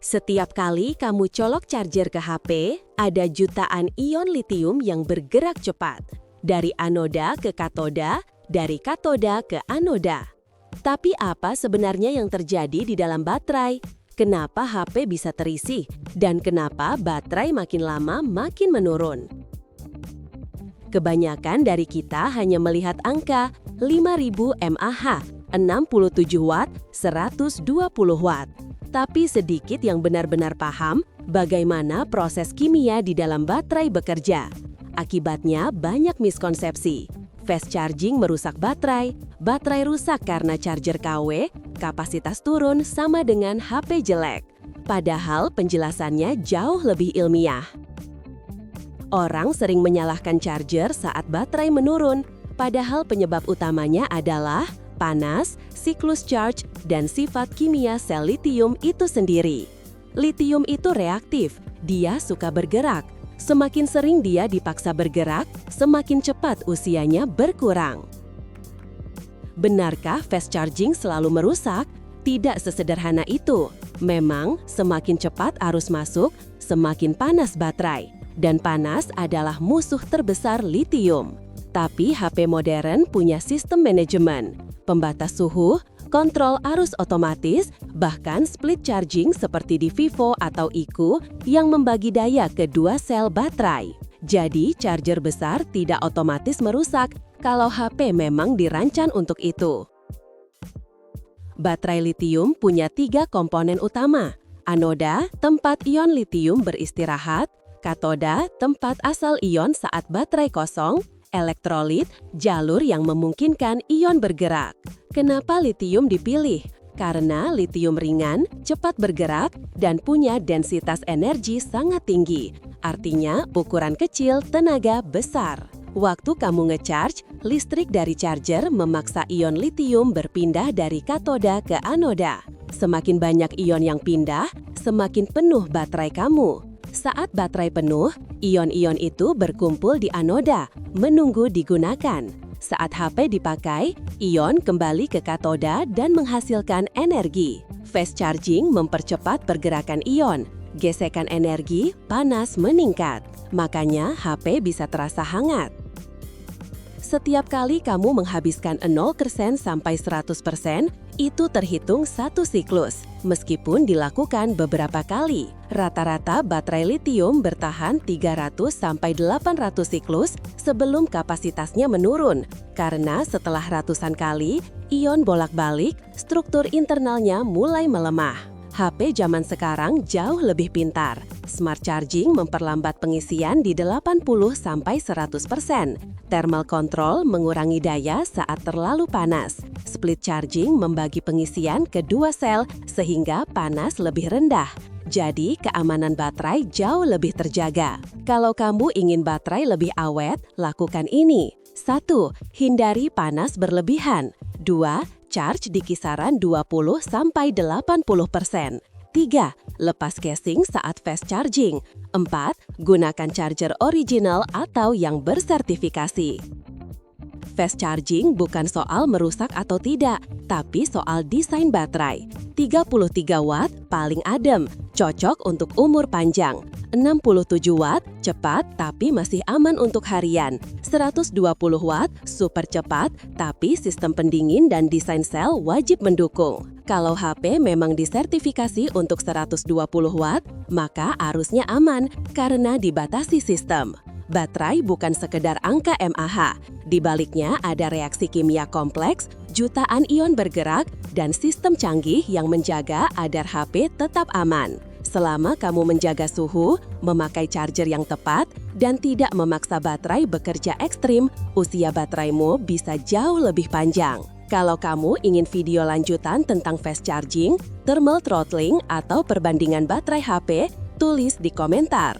Setiap kali kamu colok charger ke HP, ada jutaan ion litium yang bergerak cepat. Dari anoda ke katoda, dari katoda ke anoda. Tapi apa sebenarnya yang terjadi di dalam baterai? Kenapa HP bisa terisi? Dan kenapa baterai makin lama makin menurun? Kebanyakan dari kita hanya melihat angka 5000 mAh, 67 Watt, 120 Watt. Tapi sedikit yang benar-benar paham bagaimana proses kimia di dalam baterai bekerja. Akibatnya banyak miskonsepsi. Fast charging merusak baterai, baterai rusak karena charger KW, kapasitas turun sama dengan HP jelek. Padahal penjelasannya jauh lebih ilmiah. Orang sering menyalahkan charger saat baterai menurun, padahal penyebab utamanya adalah panas, siklus charge, dan sifat kimia sel litium itu sendiri. Litium itu reaktif, dia suka bergerak. Semakin sering dia dipaksa bergerak, semakin cepat usianya berkurang. Benarkah fast charging selalu merusak? Tidak sesederhana itu. Memang, semakin cepat arus masuk, semakin panas baterai. Dan panas adalah musuh terbesar litium. Tapi HP modern punya sistem manajemen, pembatas suhu, kontrol arus otomatis, bahkan split charging seperti di Vivo atau iQOO yang membagi daya ke dua sel baterai. Jadi, charger besar tidak otomatis merusak kalau HP memang dirancang untuk itu. Baterai litium punya 3 komponen utama. Anoda, tempat ion litium beristirahat, katoda, tempat asal ion saat baterai kosong, elektrolit, jalur yang memungkinkan ion bergerak. Kenapa litium dipilih? Karena litium ringan, cepat bergerak, dan punya densitas energi sangat tinggi. Artinya, ukuran kecil, tenaga besar. Waktu kamu nge-charge, listrik dari charger memaksa ion litium berpindah dari katoda ke anoda. Semakin banyak ion yang pindah, semakin penuh baterai kamu. Saat baterai penuh, ion-ion itu berkumpul di anoda, menunggu digunakan. Saat HP dipakai, ion kembali ke katoda dan menghasilkan energi. Fast charging mempercepat pergerakan ion. Gesekan energi, panas meningkat. Makanya HP bisa terasa hangat. Setiap kali kamu menghabiskan 0% sampai 100%, itu terhitung satu siklus. Meskipun dilakukan beberapa kali, rata-rata baterai litium bertahan 300 sampai 800 siklus sebelum kapasitasnya menurun. Karena setelah ratusan kali, ion bolak-balik, struktur internalnya mulai melemah. HP zaman sekarang jauh lebih pintar. Smart charging memperlambat pengisian di 80 sampai 100%. Thermal control mengurangi daya saat terlalu panas. Split charging membagi pengisian ke dua sel sehingga panas lebih rendah. Jadi, keamanan baterai jauh lebih terjaga. Kalau kamu ingin baterai lebih awet, lakukan ini. 1. Hindari panas berlebihan. 2. Charge di kisaran 20–80%. 3. Lepas casing saat fast charging. 4. Gunakan charger original atau yang bersertifikasi. Fast charging bukan soal merusak atau tidak, tapi soal desain baterai. 33 Watt paling adem, cocok untuk umur panjang. 67 Watt cepat tapi masih aman untuk harian. 120 Watt super cepat tapi sistem pendingin dan desain sel wajib mendukung. Kalau HP memang disertifikasi untuk 120 Watt, maka arusnya aman karena dibatasi sistem. Baterai bukan sekedar angka mAh. Di baliknya ada reaksi kimia kompleks, jutaan ion bergerak, dan sistem canggih yang menjaga agar HP tetap aman. Selama kamu menjaga suhu, memakai charger yang tepat, dan tidak memaksa baterai bekerja ekstrim, usia bateraimu bisa jauh lebih panjang. Kalau kamu ingin video lanjutan tentang fast charging, thermal throttling, atau perbandingan baterai HP, tulis di komentar.